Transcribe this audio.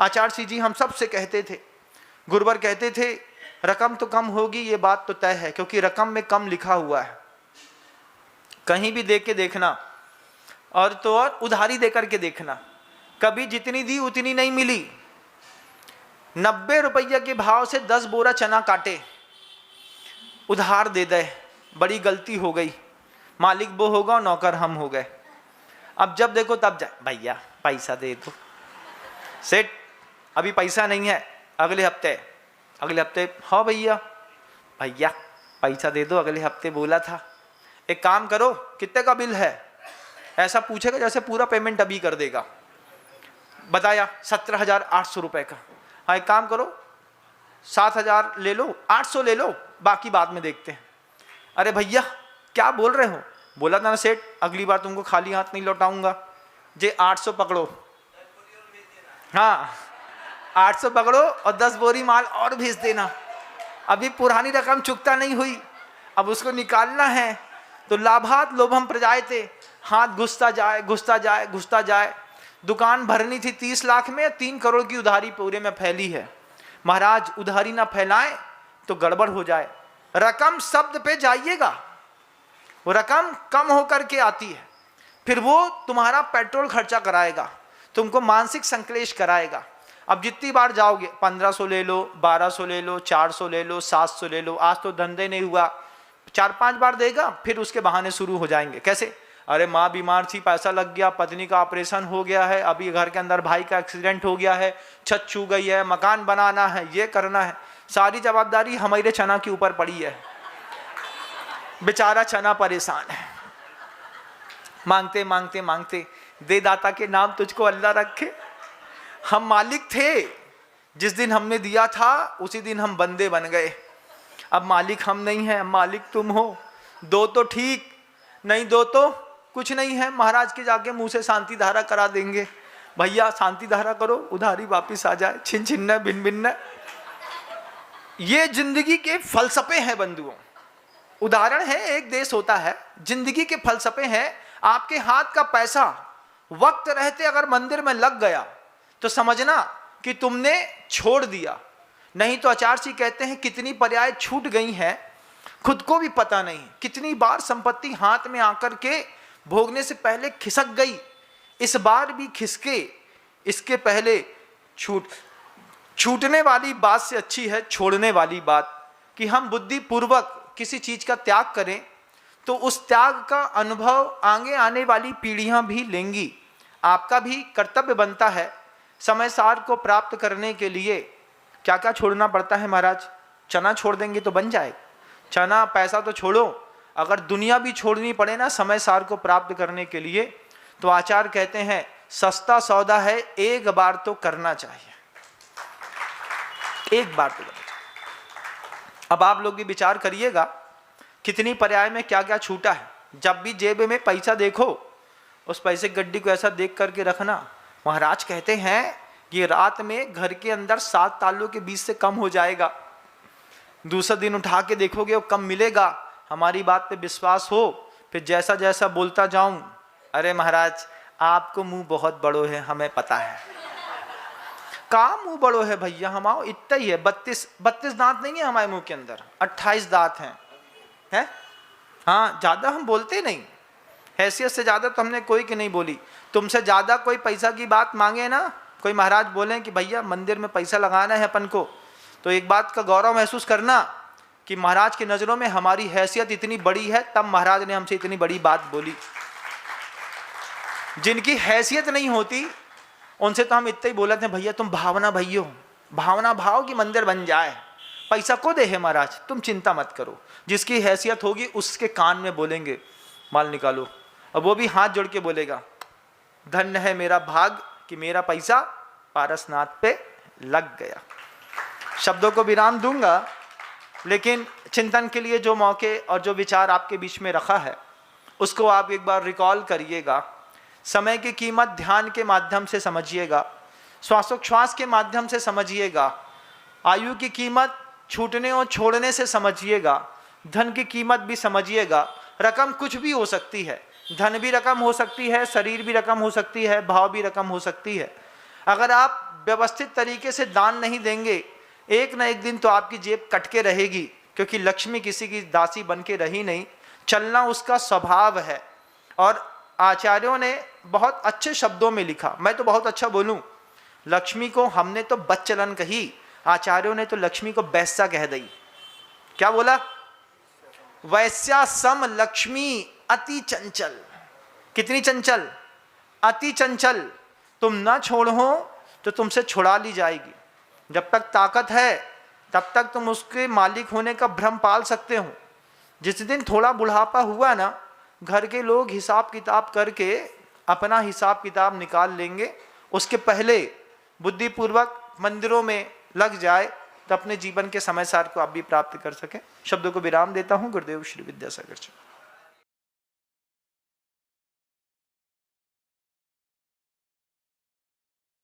आचार्य सिंह जी हम सब से कहते थे, गुरुवर कहते थे रकम तो कम होगी, ये बात तो तय है, क्योंकि रकम में कम लिखा हुआ है। कहीं भी देख के देखना, और तो और उधारी देकर के देखना, कभी जितनी दी उतनी नहीं मिली। 90 रुपये के भाव से 10 बोरा चना काटे, उधार दे दे, बड़ी गलती हो गई। मालिक वो होगा और नौकर हम हो गए। अब जब देखो तब जाए, भैया पैसा दे दो। सेठ अभी पैसा नहीं है, अगले हफ्ते। हाँ भैया, भैया पैसा दे दो, अगले हफ्ते बोला था। एक काम करो, कितने का बिल है? ऐसा पूछेगा जैसे पूरा पेमेंट अभी कर देगा। बताया 17,800 रुपये का। हाँ एक काम करो, 7,000 ले लो, 800 ले लो, बाकी बाद में देखते हैं। अरे भैया क्या बोल रहे हो? बोला था ना सेठ, अगली बार तुमको खाली हाथ नहीं लौटाऊंगा। जे 800 पकड़ो, हाँ 800 पकड़ो और 10 बोरी माल और भेज देना। अभी पुरानी रकम चुकता नहीं हुई, अब उसको निकालना है। तो लाभात लोभम प्रजायते, हाथ घुसता जाए घुसता जाए घुसता जाए। दुकान भरनी थी 30 लाख में, 3 करोड़ की उधारी पूरे में फैली है। महाराज उधारी ना फैलाएं तो गड़बड़ हो जाए। रकम शब्द पे जाइएगा, वो रकम कम होकर के आती है, फिर वो तुम्हारा पेट्रोल खर्चा कराएगा, तुमको मानसिक संक्लेश कराएगा। अब जितनी बार जाओगे, 1500 ले लो, 1200 ले लो, 400 ले लो, 700 ले लो, आज तो धंधे नहीं हुआ, 4-5 बार देगा, फिर उसके बहाने शुरू हो जाएंगे। कैसे? अरे माँ बीमार थी, पैसा लग गया, पत्नी का ऑपरेशन हो गया है, अभी घर के अंदर भाई का एक्सीडेंट हो गया है, छत छू गई है, मकान बनाना है, ये करना है, सारी जवाबदारी हमारे चना के ऊपर पड़ी है। बेचारा चना परेशान है। मांगते मांगते मांगते, दे दाता के नाम तुझको अल्लाह रखे। हम मालिक थे, जिस दिन हमने दिया था उसी दिन हम बंदे बन गए। अब मालिक हम नहीं हैं, मालिक तुम हो। दो तो ठीक, नहीं दो तो कुछ नहीं है। महाराज के जाके मुंह से शांति धारा करा देंगे, भैया शांति धारा करो, उधारी वापिस आ जाए, छिन छिन्न भिन्न भिन्न। ये जिंदगी के फलसफे हैं बंधुओं। उदाहरण है, एक देश होता है, जिंदगी के फलसफे हैं। आपके हाथ का पैसा वक्त रहते अगर मंदिर में लग गया तो समझना कि तुमने छोड़ दिया। नहीं तो आचार्य जी कहते हैं कितनी पर्याय छूट गई हैं, खुद को भी पता नहीं। कितनी बार संपत्ति हाथ में आकर के भोगने से पहले खिसक गई, इस बार भी खिसके, इसके पहले छूटने वाली बात से अच्छी है छोड़ने वाली बात। कि हम बुद्धि पूर्वक किसी चीज का त्याग करें तो उस त्याग का अनुभव आगे आने वाली पीढ़ियां भी लेंगी। आपका भी कर्तव्य बनता है समय सार को प्राप्त करने के लिए। क्या क्या छोड़ना पड़ता है महाराज? चना छोड़ देंगे तो बन जाए। चना पैसा तो छोड़ो, अगर दुनिया भी छोड़नी पड़े ना समय सार को प्राप्त करने के लिए, तो आचार्य कहते हैं सस्ता सौदा है, एक बार तो करना चाहिए, एक बार तो। अब आप लोग भी विचार करिएगा कितनी पर्याय में क्या क्या छूटा है। जब भी जेब में पैसा देखो, उस पैसे गड्डी को ऐसा देख करके रखना। महाराज कहते हैं ये रात में घर के अंदर 7 तालों के बीच से कम हो जाएगा। दूसरा दिन उठा के देखोगे वो कम मिलेगा। हमारी बात पे विश्वास हो, फिर जैसा जैसा बोलता जाऊं, अरे महाराज आपको मुंह बहुत बड़ो है, हमें पता है। काम मुंह बड़ो है भैया, हमारा इतना ही है। 32 दांत नहीं है हमारे मुंह के अंदर, 28 दांत हैं। हाँ, ज्यादा हम बोलते नहीं, हैसियत से ज्यादा तो हमने कोई की नहीं बोली। तुमसे ज्यादा कोई पैसा की बात मांगे ना, कोई महाराज बोले कि भैया मंदिर में पैसा लगाना है अपन को, तो एक बात का गौरव महसूस करना कि महाराज की नजरों में हमारी हैसियत इतनी बड़ी है, तब महाराज ने हमसे इतनी बड़ी बात बोली। जिनकी हैसियत नहीं होती उनसे तो हम इतना ही बोलते हैं, भैया तुम भावना भैयो, भावना भाव की मंदिर बन जाए, पैसा को दे है महाराज, तुम चिंता मत करो। जिसकी हैसियत होगी उसके कान में बोलेंगे माल निकालो, और वो भी हाथ जोड़ के बोलेगा धन्य है मेरा भाग कि मेरा पैसा पारसनाथ पे लग गया। शब्दों को विराम दूंगा, लेकिन चिंतन के लिए जो मौके और जो विचार आपके बीच में रखा है उसको आप एक बार रिकॉल करिएगा। समय की कीमत ध्यान के माध्यम से समझिएगा, श्वासोच्छ्वास के माध्यम से समझिएगा, आयु की कीमत छूटने और छोड़ने से समझिएगा, धन की कीमत भी समझिएगा। रकम कुछ भी हो सकती है, धन भी रकम हो सकती है, शरीर भी रकम हो सकती है, भाव भी रकम हो सकती है। अगर आप व्यवस्थित तरीके से दान नहीं देंगे, एक ना एक दिन तो आपकी जेब कट के रहेगी, क्योंकि लक्ष्मी किसी की दासी बन के रही नहीं, चलना उसका स्वभाव है। और आचार्यों ने बहुत अच्छे शब्दों में लिखा, मैं तो बहुत अच्छा बोलूं, लक्ष्मी को हमने तो बच्चलन कही, आचार्यों ने तो लक्ष्मी को वैश्या कह दी। क्या बोला? वैश्या सम लक्ष्मी अति चंचल। कितनी चंचल? अति चंचल। तुम ना छोड़ो तो तुमसे छुड़ा ली जाएगी। जब तक ताकत है तब तक तुम उसके मालिक होने का भ्रम पाल सकते हो। जिस दिन थोड़ा बुढ़ापा हुआ ना, घर के लोग हिसाब किताब करके अपना हिसाब किताब निकाल लेंगे। उसके पहले बुद्धिपूर्वक मंदिरों में लग जाए तो अपने जीवन के समय सार को आप भी प्राप्त कर सकें। शब्दों को विराम देता हूँ। गुरुदेव श्री विद्यासागर जी।